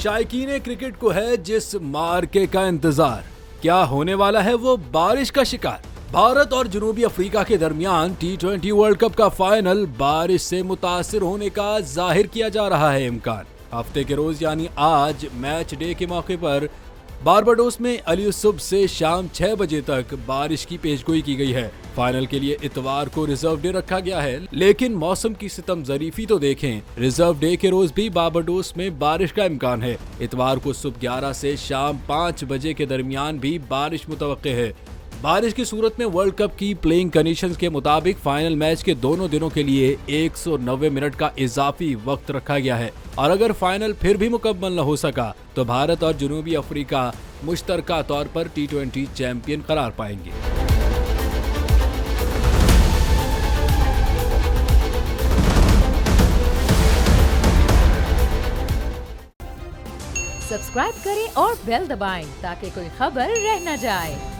शायकीन cricket को है जिस मार्के का इंतजार, क्या होने वाला है वो बारिश का शिकार। भारत और जनूबी अफ्रीका के दरमियान T20 वर्ल्ड कप का फाइनल बारिश से मुतासिर होने का जाहिर किया जा रहा है इम्कान। हफ्ते के रोज यानी आज मैच डे के मौके पर बारबाडोस में अली सुबह से शाम 6 बजे तक बारिश की पेशगोई की गई है। फाइनल के लिए इतवार को रिजर्व डे रखा गया है, लेकिन मौसम की सितम जरीफी तो देखें, रिजर्व डे के रोज भी बारबाडोस में बारिश का इम्कान है। इतवार को सुबह 11 से शाम 5 बजे के दरमियान भी बारिश मुतवक्के है। बारिश की सूरत में वर्ल्ड कप की प्लेइंग कंडीशंस के मुताबिक फाइनल मैच के दोनों दिनों के लिए 190 मिनट का इजाफी वक्त रखा गया है और अगर फाइनल फिर भी मुकम्मल न हो सका तो भारत और जनूबी अफ्रीका मुश्तरका तौर पर T20 चैंपियन करार पाएंगे। सब्सक्राइब करें और बेल दबाएं ताकि कोई खबर रह न जाए।